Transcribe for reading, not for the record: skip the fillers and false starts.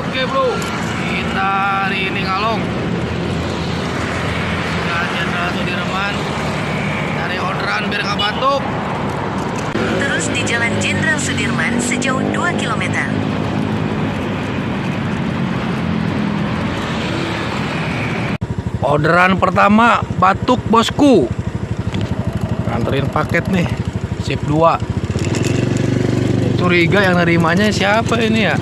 Oke bro, kita hari ini ngalong Jalan Jenderal Sudirman, dari orderan biar nggak batuk. Terus di Jalan Jenderal Sudirman sejauh 2 km. Orderan pertama batuk bosku. Anterin paket nih, sip 2. Curiga yang nerimanya siapa ini ya?